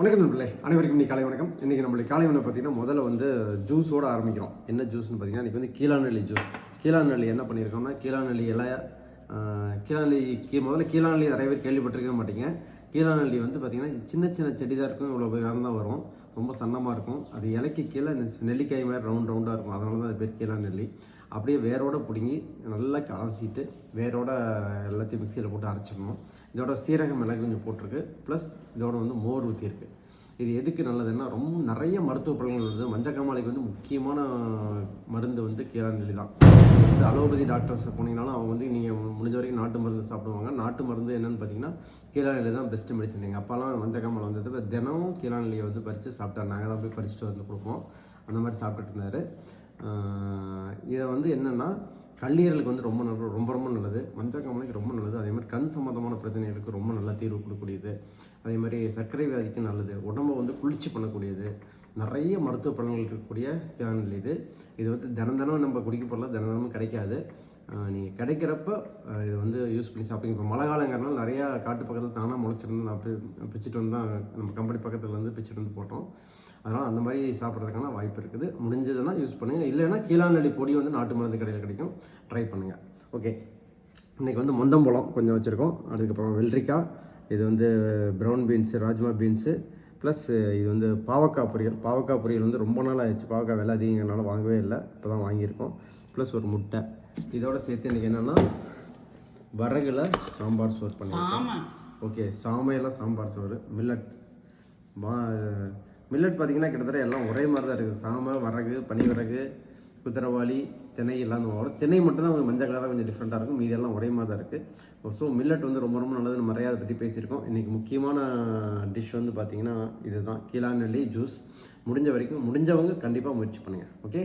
வணக்கம் நண்பர்களே, அனைவருக்கும் இன்னைக்கு காலை வணக்கம். இன்றைக்கி நம்மளுக்கு காலை உணவு பார்த்திங்கன்னா முதல்ல வந்து ஜூஸோடு ஆரம்பிக்கிறோம். என்ன ஜூஸ்னு பார்த்திங்கன்னா இன்றைக்கி வந்து கீழாநெல்லி ஜூஸ். கீழாநெல்லி என்ன பண்ணியிருக்கோம்னா, கீழாநெல்லி இலைய முதல்ல கீழாநெல்லி நிறைய பேர் கேள்விப்பட்டிருக்க மாட்டீங்க. கீழாநெல்லி வந்து பார்த்திங்கன்னா சின்ன சின்ன செடி தான் இருக்கும், இவ்வளோ வேகம் தான் வரும், ரொம்ப சன்னமாக இருக்கும். அது இலைக்கு கீழே நெல்லிக்காய் மாதிரி ரவுண்டாக இருக்கும், அதனால தான் அது பேர் கீழாநெல்லி. அப்படியே வேரோடு பிடுங்கி நல்லா கலசிட்டு வேரோட எல்லாத்தையும் மிக்சியில் போட்டு அரைச்சிடணும். இதோட சீரக மிளகு கொஞ்சம் போட்டிருக்கு, ப்ளஸ் இதோட வந்து மோர் ஊற்றிருக்கு. இது எதுக்கு நல்லதுன்னா, ரொம்ப நிறைய மருத்துவ பலன்கள் இருக்குது. மஞ்சக்காமாலைக்கு வந்து முக்கியமான மருந்து வந்து கீழாநெல்லி தான். வந்து அலோபதி டாக்டர்ஸ் போனீங்கனாலும் அவங்க வந்து நீங்கள் முடிஞ்ச வரைக்கும் நாட்டு மருந்து சாப்பிடுவாங்க. நாட்டு மருந்து என்னென்னு பார்த்தீங்கன்னா கீழாநெல்லி தான் பெஸ்ட்டு மெடிசன். எங்கள் அப்பாலாம் மஞ்சக்காமாலை வந்தது தினமும் கீழாநெல்லியை வந்து பறித்து சாப்பிட்டார். நாங்கள் தான் போய் பறிச்சுட்டு வந்து கொடுப்போம். அந்த மாதிரி சாப்பிட்டுட்டு இருந்தார். இதை வந்து என்னென்னா கல்லீரலுக்கு வந்து ரொம்ப ரொம்ப நல்லது, மஞ்சக்காமலைக்கு ரொம்ப நல்லது. அதே மாதிரி கண் சம்மந்தமான பிரச்சனைகளுக்கு ரொம்ப நல்லா தீர்வு கொடுக்கக்கூடியது. அதே மாதிரி சர்க்கரை வியாதிக்கு நல்லது, உடம்பை வந்து குளிர்ச்சி பண்ணக்கூடியது, நிறைய மருத்துவ பலன்கள் இருக்கக்கூடிய கீழாநெல்லி இது. இது வந்து தினம் நம்ம குடிக்க போடலாம், தினமும் கிடைக்காது. நீங்கள் கிடைக்கிறப்ப இதை வந்து யூஸ் பண்ணி சாப்பிடுங்க. இப்போ மழை காலங்கிறனால நிறையா காட்டு பக்கத்தில் தானாக முளைச்சிருந்து நான் பிச்சுட்டு வந்து தான் நம்ம கம்பெனி பக்கத்தில் வந்து பிச்சுட்டு வந்து போட்டோம். அதனால் அந்த மாதிரி சாப்பிட்றதுக்கான வாய்ப்பு இருக்குது. முடிஞ்சதுன்னா யூஸ் பண்ணுங்கள், இல்லைன்னா கீழாநெல்லி பொடி வந்து நாட்டு மருந்து கடையில் கிடைக்கும், ட்ரை பண்ணுங்கள். ஓகே, இன்றைக்கி வந்து மொந்தம்பழம் கொஞ்சம் வச்சுருக்கோம். அதுக்கப்புறம் வெள்ளரிக்காய், இது வந்து brown beans, rajma beans, plus இது வந்து பாவக்காய் பொரியல். பாவக்காய் பொரியல் வந்து ரொம்ப நாள் ஆயிடுச்சு, பாவக்காய் விலை அதிகங்கிறனால வாங்கவே இல்லை, இப்போ தான் வாங்கியிருக்கோம். ப்ளஸ் ஒரு முட்டை. இதோடு சேர்த்து இன்றைக்கி என்னென்னா வரகுல சாம்பார் சோறு பண்ணியிருக்கோம். ஓகே, சாமையில் சாம்பார் சோறு. மில்லட் பார்த்திங்கன்னா கிட்டத்தட்ட எல்லாம் ஒரே மாதிரி தான் இருக்குது. சாமை, வரகு, பனிவரகு, குதிரவாளி, திணை எல்லாம் வரும். திணை மட்டும் தான் கொஞ்சம் மஞ்சள் கலராக கொஞ்சம் டிஃப்ரெண்ட்டாக இருக்கும், மீதி எல்லாம் ஒரே மாதிரி தான் இருக்குது. ஸோ மில்லட் வந்து ரொம்ப நல்லது. நம்ம நிறையா அதை பற்றி பேசியிருக்கோம். இன்றைக்கி முக்கியமான டிஷ் வந்து பார்த்திங்கன்னா இதுதான், கீழாநெல்லி ஜூஸ். முடிஞ்சவங்க கண்டிப்பாக முயற்சி பண்ணுங்கள். ஓகே.